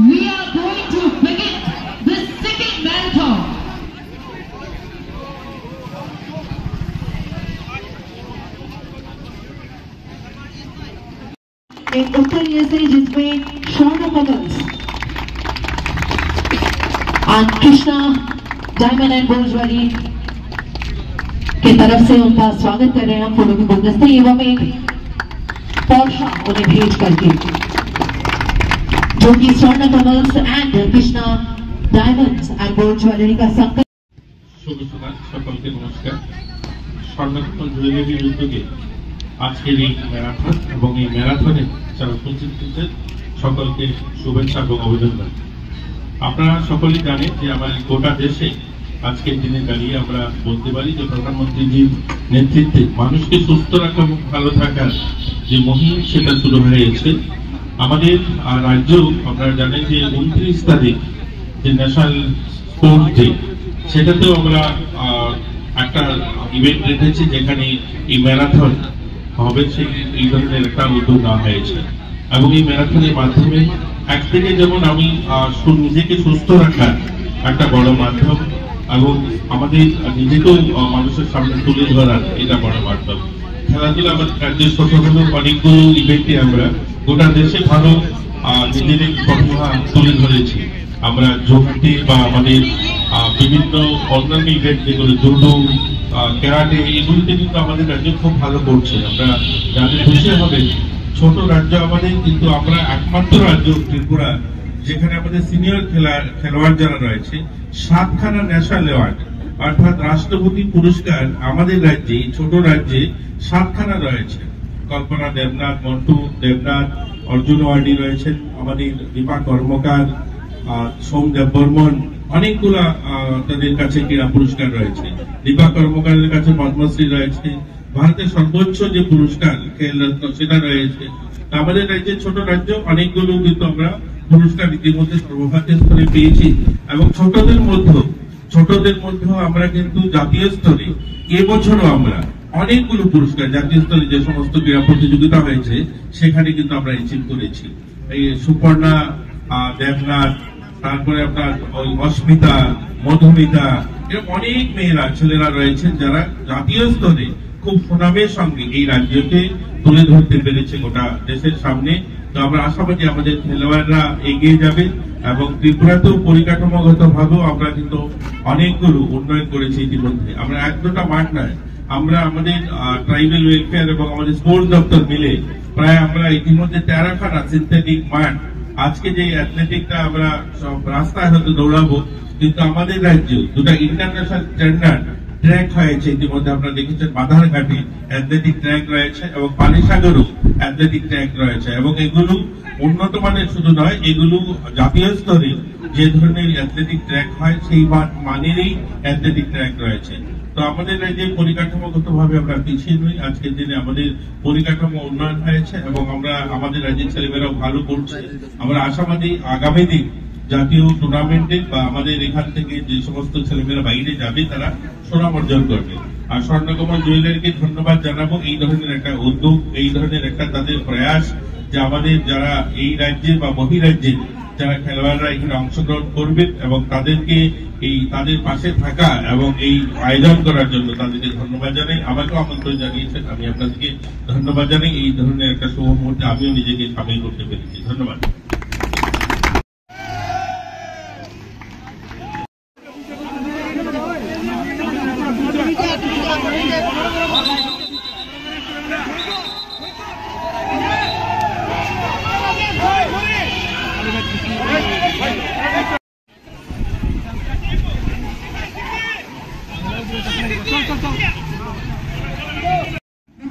we are going to begin the second marathon. एक उत्तर USA जिसमें स्वर्ण मेडल्स और कृष्णा डायमंड एंड ब्रोंज वाली की तरफ से उनका स्वागत कर रहे हैं हम फूलों के गुलदस्ते एवं एक पोर्शा उन्हें भेज करके जो कि स्वर्ण कमल्स and Krishna diamonds and bronze jewellery का संकल्प। शुभ सकाल সকলকে নমস্কার। স্বর্ণকমল জুয়েলারির উদ্যোগে আজকের এই ম্যারাথন এবং এই ম্যারাথনে যারা উপস্থিত হয়েছেন সকলকে শুভেচ্ছা এবং অভিনন্দন। আপনারা সকলেই জানেন যে আমার গোটা দেশে আজকের দিনে দাঁড়িয়ে আমরা বলতে পারি যে প্রধানমন্ত্রীজির নেতৃত্বে মানুষকে সুস্থ রাখা এবং ভালো থাকার যে মুহিম সেটা শুরু হয়েছে। আমাদের রাজ্যেও আপনারা জানেন যে 29 তারিখ যে ন্যাশনাল স্পোর্টস ডে সেটাতেও আমরা একটা ইভেন্ট রেখেছি যেখানে এই ম্যারাথন হবে, সেই এই ধরনের একটা উদ্যোগ নেওয়া হয়েছে এবং এই ম্যারাথনের মাধ্যমে একদিকে যেমন আমি নিজেকে সুস্থ রাখার একটা বড় মাধ্যম এবং আমাদের নিজেকেও মানুষের সামনে তুলে ধরার এটা বড় মাধ্যম। খেলাধুলা আমাদের রাজ্যের ছোটখাটো অনেকগুলো ইভেন্টে আমরা গোটা দেশে ভালো নিজেদের প্রতিভা তুলে ধরেছি। আমরা যোগতে বা আমাদের বিভিন্ন অন্যান্য ইভেন্ট যেগুলো জুডো ক্যারাটে এগুলিতে কিন্তু আমাদের রাজ্য খুব ভালো করছে। আমরা জানতে খুশি হবে ছোট রাজ্য আমাদের, কিন্তু আমরা একমাত্র রাজ্য ত্রিপুরা যেখানে আমাদের সিনিয়র খেলোয়াড় যারা রয়েছে 7খানা ন্যাশনাল অ্যাওয়ার্ড অর্থাৎ রাষ্ট্রপতি পুরস্কার আমাদের রাজ্যে ছোট রাজ্যে 7খানা রয়েছে। কল্পনা দেবনাথ, মন্টু দেবনাথ, অর্জুন ওয়ার্ডি রয়েছেন, আমাদের দীপা কর্মকার, সোম দেববর্মন, অনেকগুলা তাদের কাছে ক্রীড়া পুরস্কার রয়েছে। দীপা কর্মকারের কাছে পদ্মশ্রী রয়েছে, ভারতের সর্বোচ্চ যে পুরস্কার খেল রত্ন সেটা রয়েছে। আমাদের রাজ্যের ছোট রাজ্য অনেকগুলো কিন্তু আমরা পুরস্কার ইতিমধ্যে সর্বভারতীয় স্তরে পেয়েছি এবং ছোটদের মধ্যেও আমরা কিন্তু জাতীয় স্তরে এবছরও আমরা অনেকগুলো পুরস্কার জাতীয় স্তরে যে সমস্ত ক্রীড়া প্রতিযোগিতা হয়েছে সেখানে কিন্তু আমরা অ্যাচিভ করেছি। এই সুপর্ণা দেবনাথ, তারপরে আপনার অস্মিতা, মধুমিতা, এরকম অনেক মেয়েরা ছেলেরা রয়েছেন যারা জাতীয় স্তরে খুব সুনামের সঙ্গে এই রাজ্যকে তুলে ধরতে পেরেছে গোটা দেশের সামনে। তো আমরা আশাবাদী আমাদের খেলোয়াড়রা এগিয়ে যাবে এবং ত্রিপুরাতেও পরিকাঠামোগত ভাবেও আমরা কিন্তু অনেকগুলো উন্নয়ন করেছি ইতিমধ্যে। আমরা এক দুটা মাঠ নয়, আমরা আমাদের ট্রাইবাল ওয়েলফেয়ার এবং আমাদের স্পোর্টস দপ্তর মিলে প্রায় আমরা ইতিমধ্যে 13খানা সিনথেটিক মাঠ, আজকে যে অ্যাথলেটিকটা আমরা সব রাস্তায় হয়তো দৌড়াবো, কিন্তু আমাদের রাজ্যে দুটা ইন্টারন্যাশনাল স্ট্যান্ডার্ড ট্র্যাক হয়েছে ইতিমধ্যে। আপনারা দেখেছেন বাধারঘাটে অ্যাথলেটিক ট্র্যাক রয়েছে এবং পানিসাগরও অ্যাথলেটিক ট্র্যাক রয়েছে এবং এগুলো উন্নত মানের শুধু নয়, এগুলো জাতীয় স্তরে যে ধরনের অ্যাথলেটিক ট্র্যাক হয় সেই মানেরই অ্যাথলেটিক ট্র্যাক রয়েছে। তো আমাদের রাজ্যে পরিকাঠামোগত ভাবে আমরা পিছিয়ে নই, আজকের দিনে আমাদের পরিকাঠামো উন্নয়ন হয়েছে এবং আমরা আমাদের রাজ্যের ছেলেমেয়েরাও ভালো করছে। আমরা আশাবাদী আগামী দিন জাতীয় টুর্নামেন্টে বা আমাদের এখান থেকে যে সমস্ত ছেলেমেয়েরা বাইরে যাবে তারা সুনাম অর্জন করবে। আর স্বর্ণকমল জুয়েলারিকে ধন্যবাদ জানাবো এই ধরনের একটা উদ্যোগ, এই ধরনের একটা তাদের প্রয়াস যে আমাদের যারা এই রাজ্যে বা বহিরাজ্যে যারা খেলোয়াড়রা এখানে অংশগ্রহণ করবেন এবং তাদেরকে তাদের পাশে থাকা এবং এই আয়োজন করার জন্য তাদেরকে ধন্যবাদ জানাই। আমাকেও আমন্ত্রণ জানিয়েছেন, আমি আপনাদেরকে ধন্যবাদ জানাই। এই ধরনের একটা শুভ মুহূর্তে আমিও নিজেকে সামিল করতে পেরেছি। ধন্যবাদ।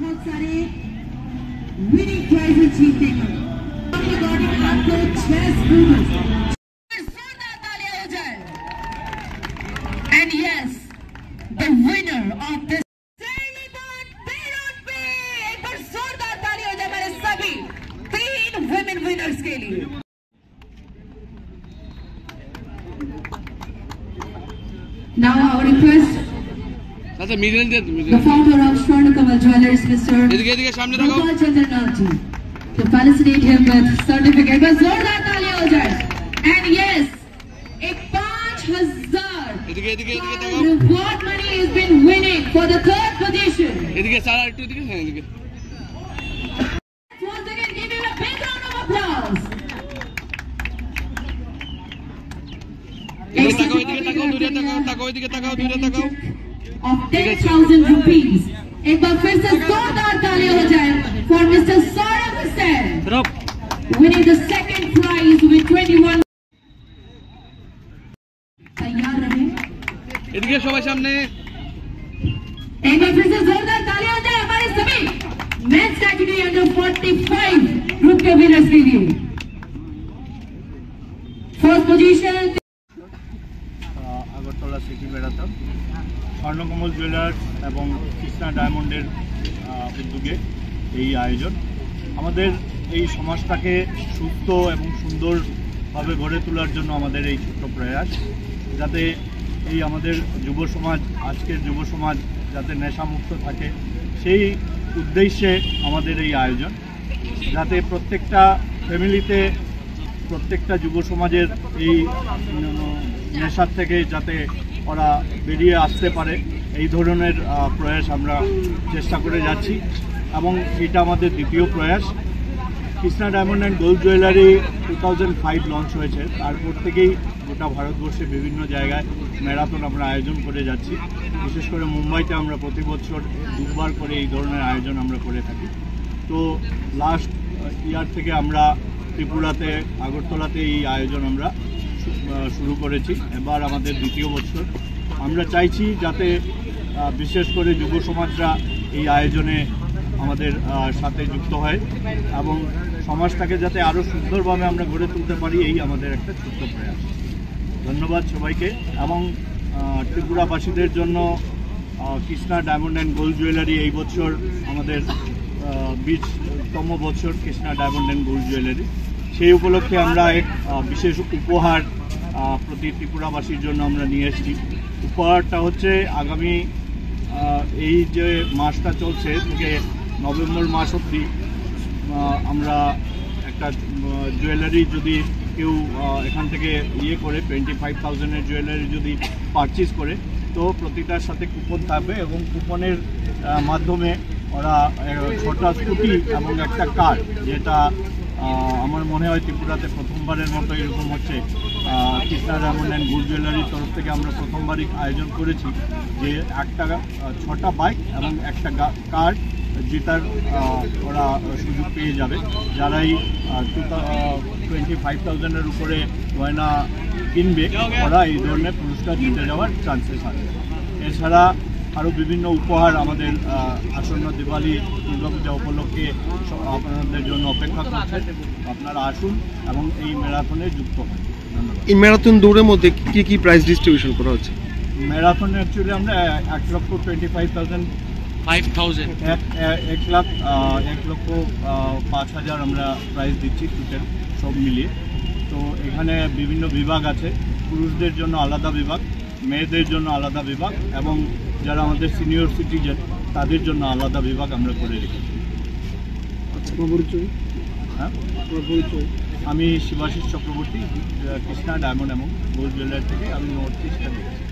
बहुत सारे विनिंग प्राइजेस जीतने का आपको 6 स्पून जोरदार तालियां हो जाए। And yes the winner of this एक बार जोरदार ताली हो जाए मेरे सभी 3 वुमेन विनर्स के लिए। Now our request the founder of Swarnakamal Jewelers, Mr. Gopal Chandra Nalji, to felicitate him with certificate. But जोरदार तालियां हो जाए। And yes, a 5,000 reward money has been winning for the third position. Once again, give him a big round of applause. Of 10,000 rupees. एक बार फिर से जोरदार तालियां हो जाए for Mr. Saurabh Hussain, winning the second prize with 21. तैयार रहे। इधर सबाई सामने। एक बार फिर से जोरदार तालियां हो जाए हमारे सभी men's category under 45 group के winners के लिए। First position Agartala city marathon Swarnakamal jewellers এবং কৃষ্ণা ডায়মন্ডের উদ্যোগে এই আয়োজন আমাদের এই সমাজটাকে সুস্থ এবং সুন্দরভাবে গড়ে তোলার জন্য আমাদের এই ছোট্ট প্রয়াস যাতে এই আমাদের যুব সমাজ আজকের যুব সমাজ যাতে নেশামুক্ত থাকে সেই উদ্দেশ্যে আমাদের এই আয়োজন যাতে প্রত্যেকটা ফ্যামিলিতে প্রত্যেকটা যুব সমাজের এই নেশার থেকে যাতে ওরা বেরিয়ে আসতে পারে এই ধরনের প্রয়াস আমরা চেষ্টা করে যাচ্ছি এবং এটা আমাদের দ্বিতীয় প্রয়াস। Krishna diamond and gold jewellery 2005 launch হয়েছে, তারপর থেকেই গোটা ভারতবর্ষে বিভিন্ন জায়গায় ম্যারাথন আমরা আয়োজন করে যাচ্ছি। বিশেষ করে মুম্বাইতে আমরা প্রতি বছর দুবার করে এই ধরনের আয়োজন আমরা করে থাকি। তো লাস্ট ইয়ার থেকে আমরা ত্রিপুরাতে আগরতলাতে এই আয়োজন আমরা শুরু করেছি, এবার আমাদের দ্বিতীয় বছর। আমরা চাইছি যাতে বিশেষ করে যুব সমাজরা এই আয়োজনে আমাদের সাথে যুক্ত হয় এবং সমাজটাকে যাতে আরও সুন্দরভাবে আমরা গড়ে তুলতে পারি এই আমাদের একটা ছোট্ট প্রয়াস। ধন্যবাদ সবাইকে এবং ত্রিপুরাবাসীদের জন্য Krishna diamond and gold jewellery এই বছর আমাদের 20তম বছর Krishna diamond and gold jewellery, সেই উপলক্ষে আমরা এক বিশেষ উপহার প্রতি ত্রিপুরাবাসীর জন্য আমরা নিয়ে এসেছি। উপহারটা হচ্ছে আগামী এই যে মাসটা চলছে থেকে নভেম্বর মাস অবধি আমরা একটা জুয়েলারি যদি কেউ এখান থেকে করে 25,000-এর জুয়েলারি যদি পারচেজ করে তো প্রতিটার সাথে কুপন থাকবে এবং কুপনের মাধ্যমে ওরা 6টা স্কুটি এবং একটা কার, যেটা আমার মনে হয় ত্রিপুরাতে প্রথমবারের মতো এরকম হচ্ছে। কৃষ্ণা ডায়মন্ড অ্যান্ড গোল্ড জুয়েলারির তরফ থেকে আমরা প্রথমবারই আয়োজন করেছি যে 6টা বাইক এবং একটা কার জেতার ওরা সুযোগ পেয়ে যাবে। যারাই 25,000-এর উপরে গয়না কিনবে ওরা এই ধরনের পুরস্কার জিতে যাওয়ার চান্সেস আছে। এছাড়া আরও বিভিন্ন উপহার আমাদের আসন্ন দিওয়ালি দুর্গাপূজা উপলক্ষে আপনাদের জন্য অপেক্ষা করছে। আপনারা আসুন এবং এই ম্যারাথনে যুক্ত হন। এই ম্যারাথন দৌড়ের মধ্যে কি কি প্রাইজ ডিস্ট্রিবিউশন করা হচ্ছে? ম্যারাথনে অ্যাকচুয়ালি আমরা 1,25,000 1,05,000 আমরা প্রাইজ দিচ্ছি টোটাল সব মিলিয়ে। তো এখানে বিভিন্ন বিভাগ আছে, পুরুষদের জন্য আলাদা বিভাগ, মেয়েদের জন্য আলাদা বিভাগ এবং যারা আমাদের সিনিয়র সিটিজেন তাদের জন্য আলাদা বিভাগ আমরা করে রেখেছি। হ্যাঁ, আমি শিবাশিস চক্রবর্তী, কৃষ্ণা ডায়মন্ড এবং গোল্ড জুয়েলারি থেকে আমি নর্থ ইস্টটা দেখছি।